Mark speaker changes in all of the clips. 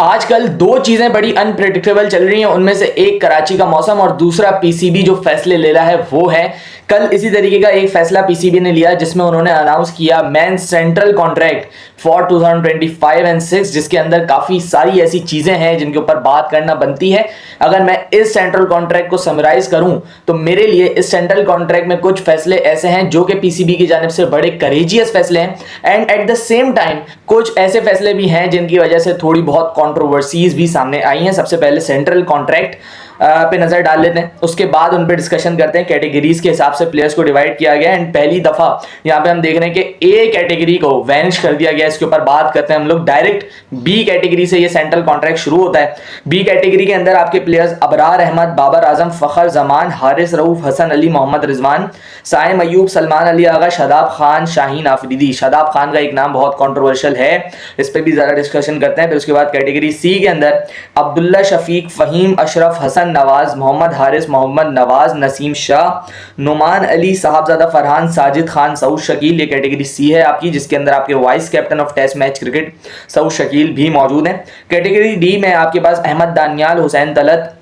Speaker 1: आजकल दो चीजें बड़ी अनप्रेडिक्टेबल चल रही हैं, उनमें से एक कराची का मौसम और दूसरा पीसीबी जो फैसले ले रहा है वो है। कल इसी तरीके का एक फैसला पीसीबी ने लिया जिसमें उन्होंने अनाउंस किया man central contract for 2025 and 6, जिसके अंदर काफी सारी ऐसी चीजें हैं जिनके ऊपर बात करना बनती है। अगर मैं इस सेंट्रल कॉन्ट्रैक्ट को समराइज करूं तो मेरे लिए इस सेंट्रल कॉन्ट्रैक्ट में कुछ फैसले ऐसे हैं जो कि पीसीबी की जानिब से बड़े करेजियस फैसले हैं, and at the same time कुछ ऐसे फैसले भी हैं जिनकी वजह से थोड़ी बहुत कंट्रोवर्सीज भी सामने आई हैं। सबसे पहले सेंट्रल कॉन्ट्रैक्ट पे नजर डाल लेते हैं, उसके बाद उन पे डिस्कशन करते हैं। कैटेगरीज के हिसाब से प्लेयर्स को डिवाइड किया गया एंड पहली दफा यहाँ पे हम देख रहे हैं कि ए कैटेगरी को वैनिश कर दिया गया। इसके ऊपर बात करते हैं हम लोग। डायरेक्ट बी कैटेगरी से ये सेंट्रल कॉन्ट्रैक्ट शुरू होता है। बी कैटेगरी के अंदर आपके प्लेयर्स अबरार अहमद, बाबर आजम, फखर जमान, हारिस रऊफ, हसन अली, मोहम्मद रिजवान, साइम अयूब, सलमान अली आगा, शादाब खान, शाहीन आफरीदी। शादाब खान का एक नाम बहुत कॉन्ट्रोवर्शियल है, इस पर भी ज़्यादा डिस्कशन करते हैं। फिर उसके बाद कैटेगरी सी के अंदर अब्दुल्ला शफीक, फ़हीम अशरफ, हसन नवाज, मोहम्मद हारिस, मोहम्मद नवाज, नसीम शाह, नुमान अली, साहबजादा फरहान, साजिद खान, सऊद शकील। ये कैटेगरी सी है आपकी, जिसके अंदर आपके vice captain of test match cricket Saud Shakeel भी मौजूद हैं। कैटेगरी डी में आपके पास अहमद दानियाल, हुसैन तलत,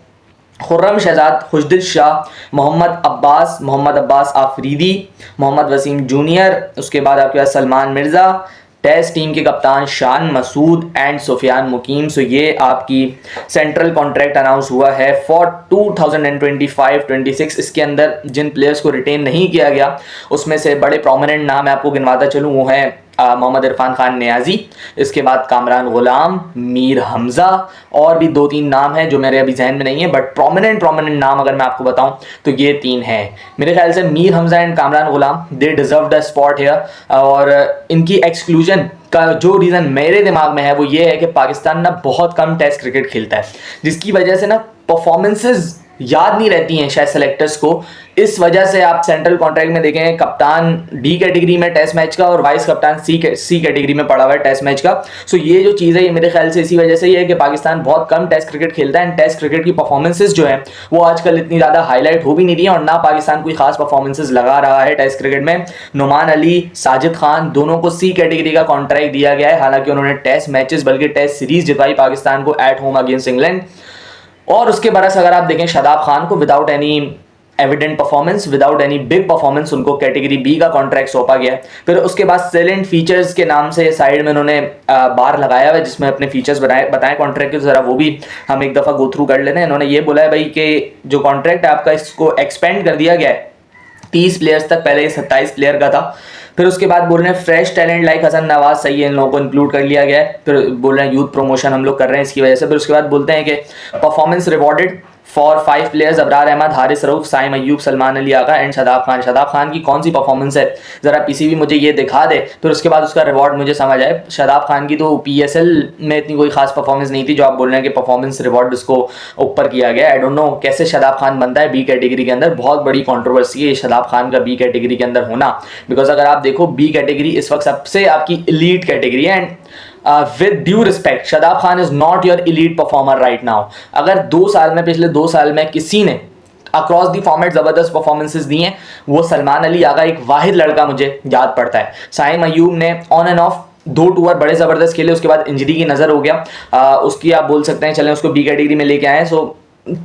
Speaker 1: खुर्रम शहजाद, खुशदिल शाह, मोहम्मद अब्बास आफरीदी, मोहम्मद वसीम जूनियर। उसके बाद आपके पास सलमान मिर्ज़ा, टेस्ट टीम के कप्तान शान मसूद एंड सुफियान मुकीम। सो ये आपकी सेंट्रल कॉन्ट्रैक्ट अनाउंस हुआ है फॉर 2025-26। इसके अंदर जिन प्लेयर्स को रिटेन नहीं किया गया उसमें से बड़े प्रोमिनेंट नाम मैं आपको गिनवाता चलूँ, वो हैं मोहम्मद इरफान खान नियाजी, इसके बाद कामरान गुलाम, मीर हमजा, और भी दो तीन नाम हैं जो मेरे अभी जहन में नहीं है, बट प्रोमिनेंट नाम अगर मैं आपको बताऊं तो ये तीन हैं। मेरे ख्याल से Mir Hamza and Kamran Ghulam they deserve the spot here, और इनकी एक्सक्लूजन का जो रीज़न मेरे दिमाग में है वो ये है कि पाकिस्तान ना बहुत कम टेस्ट क्रिकेट खेलता है, जिसकी वजह से ना परफॉर्मेंसेज याद नहीं रहती हैं शायद सेलेक्टर्स को। इस वजह से आप सेंट्रल कॉन्ट्रैक्ट में देखें कप्तान डी कैटेगरी में टेस्ट मैच का और वाइस कप्तान सी कैटेगरी में पड़ा हुआ है टेस्ट मैच का। सो ये जो चीज़ है ये मेरे ख्याल से इसी वजह से ही है कि पाकिस्तान बहुत कम टेस्ट क्रिकेट खेलता है, एंड टेस्ट क्रिकेट की परफॉर्मेंसेज जो है वो आजकल इतनी ज़्यादा हाईलाइट हो भी नहीं रही है, और ना पाकिस्तान कोई खास परफॉर्मेंसेज लगा रहा है टेस्ट क्रिकेट में। नुमान अली, साजिद खान, दोनों को सी कैटेगरी का कॉन्ट्रैक्ट दिया गया है, हालांकि उन्होंने टेस्ट मैचेस बल्कि टेस्ट सीरीज जितवाई पाकिस्तान को एट होम अगेंस्ट इंग्लैंड। और उसके बरस अगर आप देखें शादाब खान को without any evident performance, without any big performance उनको कैटेगरी बी का कॉन्ट्रैक्ट सौंपा गया है। फिर उसके बाद सेलेंट फीचर्स के नाम से साइड में उन्होंने बार लगाया हुआ है जिसमें अपने फीचर्स बताएं कॉन्ट्रैक्ट के, जरा वो भी हम एक दफ़ा गो थ्रू कर लेते हैं। इन्होंने ये बोला है भाई कि जो कॉन्ट्रैक्ट है आपका इसको एक्सपेंड कर दिया गया है 30 प्लेयर्स तक, पहले 27 प्लेयर का था। फिर उसके बाद बोल रहे हैं fresh talent like Hasan Nawaz, सही है, इन लोगों को इंक्लूड कर लिया गया है। फिर बोल रहे हैं यूथ प्रमोशन हम लोग कर रहे हैं इसकी वजह से। फिर उसके बाद बोलते हैं कि performance rewarded for 5 players, Abrar Ahmed, Haris Rauf, Saim Ayub, Salman Ali Agha and Shadab Khan. Shadab Khan की कौन सी परफॉर्मेंस है ज़रा पीसीबी मुझे ये दिखा दे, फिर उसके बाद उसका रिवॉर्ड मुझे समझ आए। शादाब खान की तो पीएसएल में इतनी कोई खास परफॉर्मेंस नहीं थी जो आप बोल रहे हैं कि परफॉर्मेंस रिवॉर्ड उसको ऊपर किया गया। आई डोंट नो कैसे शादाब खान बनता है बी कैटेगरी के अंदर, बहुत बड़ी कॉन्ट्रोवर्सी है शादाब खान का बी कैटेगरी के अंदर होना, बिकॉज अगर आप देखो बी कैटेगरी इस वक्त सबसे आपकी एलीट कैटेगरी है, and with due respect Shadab Khan is not your elite performer right now. अगर पिछले 2 साल में किसी ने अक्रॉस दी फॉर्मेट जबरदस्त परफॉर्मेंसेस दी हैं वो सलमान अली आगा एक वाहिद लड़का मुझे याद पड़ता है। साइम अयूब ने ऑन एंड ऑफ 2 टूर बड़े ज़बरदस्त खेले, उसके बाद इंजरी की नज़र हो गया, उसकी आप बोल सकते हैं चलें उसको बी कैटेगरी में लेके आए। सो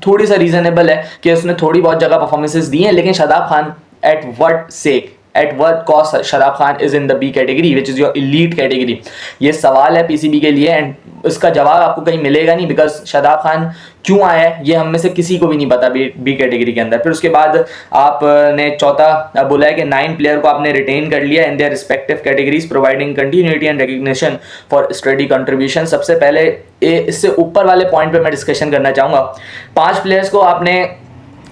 Speaker 1: थोड़ी सा रीजनेबल है कि उसने थोड़ी बहुत जगह परफॉर्मेंसेस दी हैं, लेकिन Shadab Khan at what sake, at what cost Shadab Khan is in the B category which is your elite category. ये सवाल है पीसीबी के लिए, एंड इसका जवाब आपको कहीं मिलेगा नहीं, बिकॉज शादाब खान क्यों आया है ये हम में से किसी को भी नहीं पता बी कैटेगरी के अंदर। फिर उसके बाद आपने चौथा बोला है कि 9 प्लेयर को आपने रिटेन कर लिया in their respective categories providing continuity and recognition for study contribution. सबसे पहले इससे ऊपर वाले पॉइंट पे मैं डिस्कशन करना चाहूँगा। 5 प्लेयर्स को आपने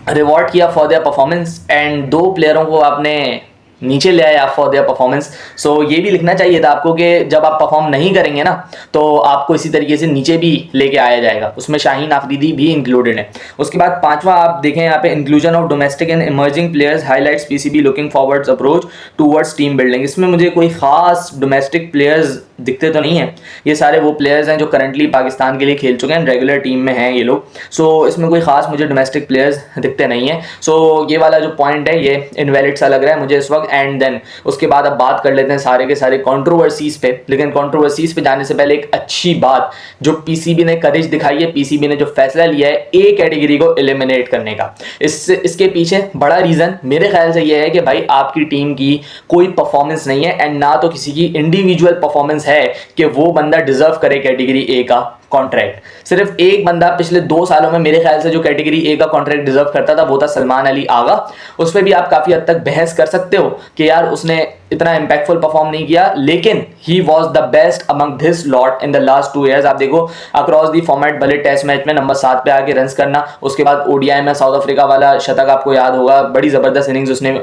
Speaker 1: रिवॉर्ड किया फॉर देयर परफॉर्मेंस एंड 2 प्लेयरों को आपने नीचे ले आया फॉर देयर परफॉर्मेंस। सो ये भी लिखना चाहिए था आपको कि जब आप परफॉर्म नहीं करेंगे ना तो आपको इसी तरीके से नीचे भी लेके आया जाएगा, उसमें शाहीन आफरीदी भी इंक्लूडेड है। उसके बाद 5वां आप देखें यहाँ पे inclusion of domestic and emerging players highlights PCB looking forwards approach towards team building. इसमें मुझे कोई खास डोमेस्टिक प्लेयर्स दिखते तो नहीं है, ये सारे वो प्लेयर्स हैं जो करंटली पाकिस्तान के लिए खेल चुके हैं, रेगुलर टीम में हैं ये लोग। सो इसमें कोई खास मुझे डोमेस्टिक प्लेयर्स दिखते नहीं है। सो ये वाला जो पॉइंट है ये इनवैलिड सा लग रहा है मुझे इस वक्त। एंड देन उसके बाद अब बात कर लेते हैं सारे के सारे कंट्रोवर्सीज पे। लेकिन कंट्रोवर्सीज पे जाने से पहले एक अच्छी बात जो पीसीबी ने करेज दिखाई है, पीसीबी ने जो फैसला लिया है ए कैटेगरी को एलिमिनेट करने का, इसके पीछे बड़ा रीजन मेरे ख्याल से ये है कि भाई आपकी टीम की कोई परफॉर्मेंस नहीं है एंड ना तो किसी की इंडिविजुअल परफॉर्मेंस है कि वो बंदा डिजर्व करे कैटेगरी ए का कॉन्ट्रैक्ट। सिर्फ एक बंदा पिछले 2 सालों में मेरे ख्याल से जो कैटेगरी ए का कॉन्ट्रैक्ट डिजर्व करता था वो था सलमान अली आगा। उस पर भी आप काफी हद तक बहस कर सकते हो कि यार उसने इतना इंपैक्टफुल परफॉर्म नहीं किया, लेकिन he was the best among this lot in the last 2 years। आप देखो अक्रॉस दी फॉर्मेट, भले टेस्ट मैच में नंबर 7 पे आके रन्स करना, उसके बाद ओडीआई में साउथ अफ्रीका वाला शतक आपको याद होगा, बड़ी जबरदस्त इनिंग्स उसने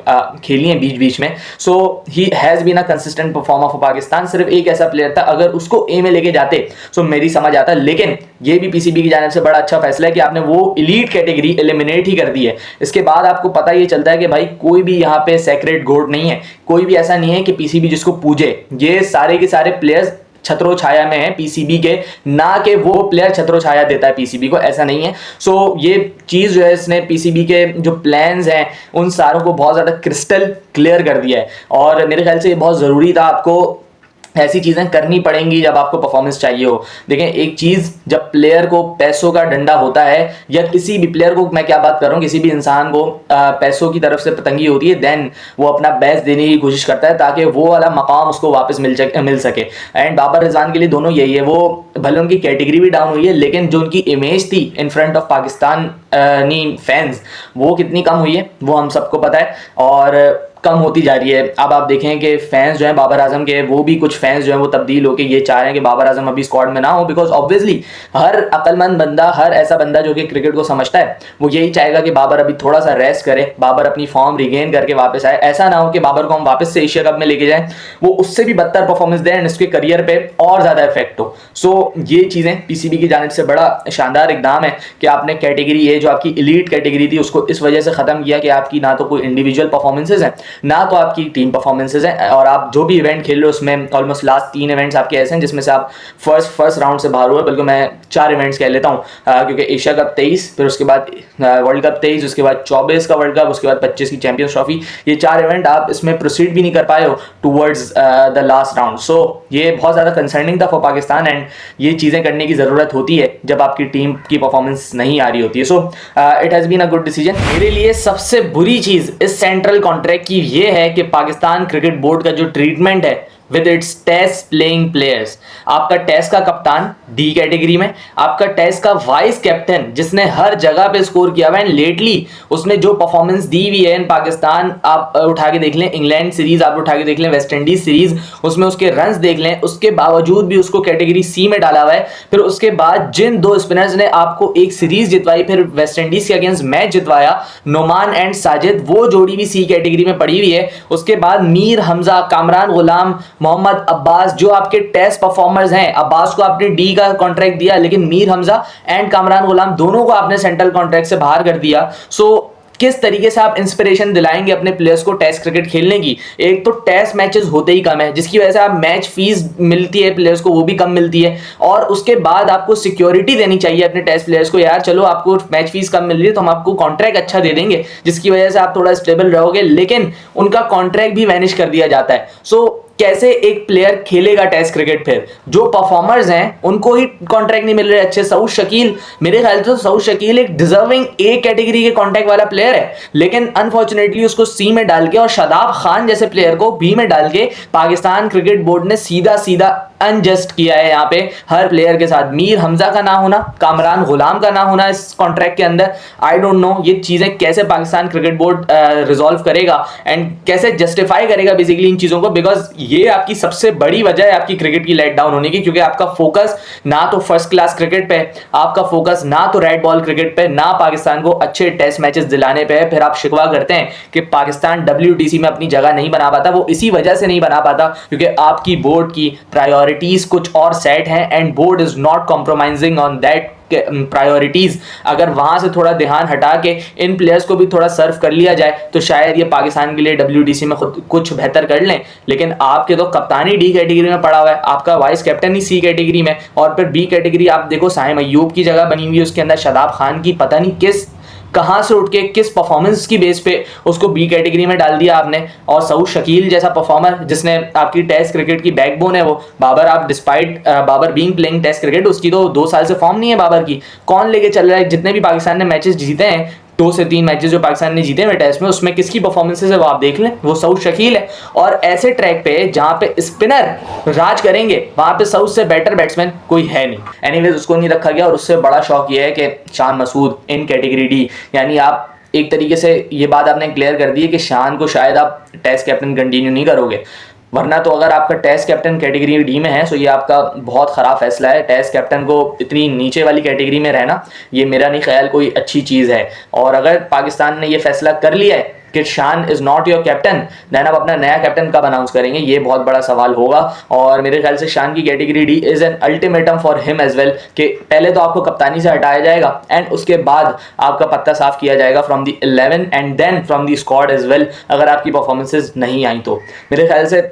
Speaker 1: खेली है बीच बीच में। So he has been a consistent performer for Pakistan. सिर्फ एक ऐसा प्लेयर था, अगर उसको ए में लेके जाते सो मेरी समझ आता, लेकिन ये भी पीसीबी की जानिब से बड़ा अच्छा फैसला है कि आपने वो एलीट कैटेगरी एलिमिनेट ही कर दी है। इसके बाद आपको पता ये चलता है कि भाई कोई भी यहाँ पे सेक्रेट गोट नहीं है, कोई भी ऐसा नहीं है कि पीसीबी जिसको पूजे। ये सारे के सारे प्लेयर्स छत्रो छाया में है पीसीबी के, ना कि वो प्लेयर छत्रो छाया देता है पीसीबी को, ऐसा नहीं है। सो ये चीज जो है इसने पीसीबी के जो प्लान्स हैं उन सारों को बहुत ज्यादा क्रिस्टल क्लियर कर दिया है। और मेरे ख्याल से ये बहुत जरूरी था, आपको ऐसी चीजें करनी पड़ेंगी जब आपको परफॉर्मेंस चाहिए हो। देखें एक चीज, जब प्लेयर को पैसों का डंडा होता है, या किसी भी प्लेयर को, मैं क्या बात कर रहा हूँ, किसी भी इंसान को पैसों की तरफ से तंगी होती है, देन वो अपना बेस्ट देने की कोशिश करता है ताकि वो वाला मकाम उसको वापस मिल सके। एंड बाबर रिजवान के लिए दोनों यही है, वो भले उनकी कैटेगरी भी डाउन हुई है, लेकिन जो उनकी इमेज थी in front of Pakistan fans वो कितनी कम हुई है वो हम सबको पता है, और कम होती जा रही है। अब आप देखें कि फैंस जो हैं बाबर आजम के, वो भी कुछ फैंस जो हैं वो तब्दील होकर ये चाह रहे हैं कि बाबर आजम अभी स्क्वाड में ना हो, बिकॉज ऑब्वियसली हर अक्लमंद बंदा, हर ऐसा बंदा जो कि क्रिकेट को समझता है, वो यही चाहेगा कि बाबर अभी थोड़ा सा रेस्ट करे, बाबर अपनी फॉर्म रिगेन करके वापस आए। ऐसा ना हो कि बाबर को हम वापस से एशिया कप में लेके जाएं, वो उससे भी बदतर परफॉर्मेंस दें एंड इसके करियर पे और ज्यादा इफेक्ट हो। सो ये चीजें पीसीबी की जानिब से बड़ा शानदार इकदाम है कि आपने कैटेगरी ए जो आपकी एलीट कैटेगरी थी उसको इस वजह से खत्म किया कि आपकी ना तो कोई इंडिविजुअल परफॉर्मेंसेज है, ना तो आपकी टीम परफॉर्मेंसेज हैं, और आप जो भी इवेंट खेल रहे हो उसमें ऑलमोस्ट लास्ट 3 इवेंट्स आपके ऐसे हैं जिसमें से आप फर्स्ट राउंड से बाहर हुए। बल्कि मैं 4 इवेंट्स कह लेता हूँ, क्योंकि एशिया कप 23, फिर उसके बाद वर्ल्ड कप 23, उसके बाद 24 का वर्ल्ड कप, उसके बाद 25 की चैंपियंस ट्रॉफी, ये 4 इवेंट आप इसमें प्रोसीड भी नहीं कर पाए हो टूवर्ड्स द लास्ट राउंड। सो ये बहुत ज़्यादा कंसर्निंग था फॉर पाकिस्तान, एंड ये चीज़ें करने की ज़रूरत होती है जब आपकी टीम की परफॉर्मेंस नहीं आ रही होती है। So it has been a good decision. मेरे लिए सबसे बुरी चीज़ इस सेंट्रल कॉन्ट्रैक्ट की ये है कि पाकिस्तान क्रिकेट बोर्ड का जो ट्रीटमेंट है with its test playing players. आपका टेस्ट का कप्तान डी कैटेगरी में, आपका टेस्ट का वाइस कैप्टन जिसने हर जगह पे स्कोर किया हुआ है, एंड लेटली उसने जो परफॉर्मेंस दी हुई है इन पाकिस्तान, आप उठा के देख लें इंग्लैंड सीरीज, आप उठा के देख लें वेस्ट इंडीज सीरीज, उसमें उसके रन्स देख लें, उसके बावजूद भी उसको कैटेगरी सी में डाला हुआ है। फिर उसके बाद जिन 2 स्पिनर्स ने आपको एक सीरीज जितवाई, फिर वेस्ट इंडीज के अगेंस्ट मैच जितवाया, नोमान एंड साजिद, वो जोड़ी भी सी कैटेगरी में पड़ी हुई है। उसके बाद मीर हमजा, कामरान गुलाम, मोहम्मद अब्बास, जो आपके टेस्ट परफॉर्मर्स हैं, अब्बास को आपने डी का कॉन्ट्रैक्ट दिया, लेकिन मीर हमजा एंड कामरान गुलाम दोनों को आपने सेंट्रल कॉन्ट्रैक्ट से बाहर कर दिया। सो किस तरीके से आप इंस्पिरेशन दिलाएंगे अपने प्लेयर्स को टेस्ट क्रिकेट खेलने की? एक तो टेस्ट मैचेस होते ही कम है, जिसकी वजह से आप मैच फीस मिलती है प्लेयर्स को वो भी कम मिलती है, और उसके बाद आपको सिक्योरिटी देनी चाहिए अपने टेस्ट प्लेयर्स को, यार चलो आपको मैच फीस कम मिल रही है तो हम आपको कॉन्ट्रैक्ट अच्छा दे देंगे जिसकी वजह से आप थोड़ा स्टेबल रहोगे, लेकिन उनका कॉन्ट्रैक्ट भी वैनिश कर दिया जाता है। सो कैसे एक प्लेयर खेलेगा टेस्ट क्रिकेट? फिर जो परफॉर्मर्स हैं उनको ही कॉन्ट्रैक्ट नहीं मिल रहे अच्छे। सऊद शकील, मेरे ख्याल से सऊद शकील एक डिजर्विंग ए कैटेगरी के कॉन्ट्रैक्ट वाला प्लेयर है, लेकिन अनफॉर्चुनेटली उसको सी में डाल के और शादाब खान जैसे प्लेयर को बी में डाल के पाकिस्तान क्रिकेट बोर्ड ने सीधा सीधा अनजस्ट किया है यहाँ पे हर प्लेयर के साथ। मीर हमजा का ना होना, कामरान गुलाम का ना होना इस कॉन्ट्रैक्ट के अंदर, आई डोंट नो ये चीजें कैसे पाकिस्तान क्रिकेट बोर्ड रिजॉल्व करेगा एंड कैसे जस्टिफाई करेगा बेसिकली इन चीजों को, बिकॉज ये आपकी सबसे बड़ी वजह है आपकी क्रिकेट की लेट डाउन होने की, क्योंकि आपका फोकस ना तो फर्स्ट क्लास क्रिकेट पे, आपका फोकस ना तो रेड बॉल क्रिकेट पे, ना पाकिस्तान को अच्छे टेस्ट मैचेस दिलाने पे है। फिर आप शिकवा करते हैं कि पाकिस्तान WTC में अपनी जगह नहीं बना पाता, वो इसी वजह से नहीं बना पाता क्योंकि आपकी बोर्ड की प्रायोरिटी प्रायोरिटीज़ कुछ और सेट हैं and board is not compromising on that priorities. अगर वहाँ से थोड़ा ध्यान हटा के इन प्लेयर्स को भी थोड़ा सर्व कर लिया जाए तो शायद ये पाकिस्तान के लिए WTC में खुद कुछ बेहतर कर लें। लेकिन आपके तो कप्तानी D कैटेगरी में पड़ा हुआ है, आपका वाइस कैप्टन ही C कैटेगरी में, और फिर B कैटेगरी आप देखो साहिम अय्यूब की जगह बनी हुई है, उसके अंदर शादाब खान की पता नहीं कहाँ से उठ के किस परफॉर्मेंस की बेस पे उसको B कैटेगरी में डाल दिया आपने। और सऊद शकील जैसा परफॉर्मर जिसने आपकी टेस्ट क्रिकेट की बैकबोन है, वो बाबर, आप despite Babar being playing test cricket, उसकी तो 2 साल से फॉर्म नहीं है बाबर की। कौन लेके चल रहा है? जितने भी पाकिस्तान ने मैचेस जीते हैं, 2 से 3 मैचेस जो पाकिस्तान ने जीते हुए टेस्ट में, उसमें किसकी परफॉर्मेंसेस है वो आप देख लें, वो सऊद शकील है। और ऐसे ट्रैक पे जहाँ पे स्पिनर राज करेंगे वहाँ पे सऊद से बेटर बैट्समैन कोई है नहीं। एनीवेज उसको नहीं रखा गया, और उससे बड़ा शौक ये है कि शान मसूद इन कैटेगरी D, यानी आप एक तरीके से ये बात आपने क्लियर कर दी है कि शान को शायद आप टेस्ट कैप्टन कंटिन्यू नहीं करोगे, वरना तो अगर आपका टेस्ट कैप्टन कैटेगरी D में है तो ये आपका बहुत ख़राब फैसला है। टेस्ट कैप्टन को इतनी नीचे वाली कैटेगरी में रहना, ये मेरा नहीं ख्याल कोई अच्छी चीज़ है। और अगर पाकिस्तान ने ये फैसला कर लिया है कि Shan is not your captain, then आप अपना नया कैप्टन कब अनाउंस करेंगे, ये बहुत बड़ा सवाल होगा। और मेरे ख्याल से शान की category D is an ultimatum for him as well, कि पहले तो आपको कप्तानी से हटाया जाएगा एंड उसके बाद आपका पत्ता साफ किया जाएगा from the 11 and then from the squad as well, अगर आपकी परफॉर्मेंसेज नहीं आई तो। मेरे ख्याल से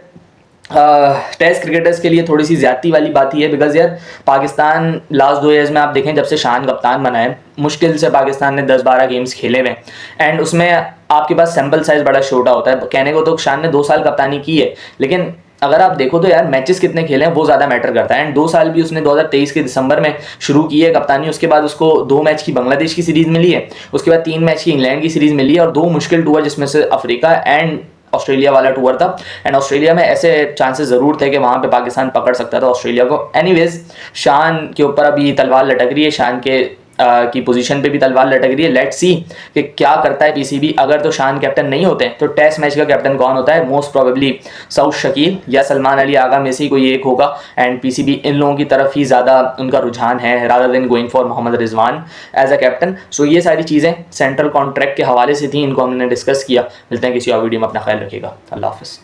Speaker 1: टेस्ट क्रिकेटर्स के लिए थोड़ी सी ज़्यादती वाली बात ही है, बिकॉज यार पाकिस्तान लास्ट 2 ईयर्स में आप देखें जब से शान कप्तान बना है, मुश्किल से पाकिस्तान ने 10-12 गेम्स खेले हुए एंड उसमें आपके पास सैम्पल साइज बड़ा छोटा होता है। कहने को तो शान ने 2 साल कप्तानी की है, लेकिन अगर आप देखो तो यार मैचेस कितने खेले हैं वो ज़्यादा मैटर करता है। एंड 2 साल भी उसने 2023 के दिसंबर में शुरू की है कप्तानी, उसके बाद उसको 2 मैच की बांग्लादेश की सीरीज़ मिली है, उसके बाद 3 मैच की इंग्लैंड की सीरीज़ मिली है और 2 मुश्किल टूर जिसमें से अफ्रीका एंड ऑस्ट्रेलिया वाला टूर था। एंड ऑस्ट्रेलिया में ऐसे चांसेस ज़रूर थे कि वहाँ पे पाकिस्तान पकड़ सकता था ऑस्ट्रेलिया को। एनीवेज शान के ऊपर अभी तलवार लटक रही है, शान के की पोजीशन पे भी तलवार लटक रही है। लेट्स सी कि क्या करता है PCB। अगर तो शान कैप्टन नहीं होते तो टेस्ट मैच का कैप्टन कौन होता है? मोस्ट प्रोबेबली सऊद शकील या सलमान अली आगा में से कोई एक होगा। एंड PCB इन लोगों की तरफ ही ज़्यादा उनका रुझान है rather than going for Mohammad Rizwan as a captain. So ये सारी चीज़ें सेंट्रल कॉन्ट्रैक्ट के हवाले से थी, इनको हमने डिस्कस किया। मिलते हैं किसी और वीडियो में, अपना ख्याल रखिएगा। अल्लाह हाफ़िज़।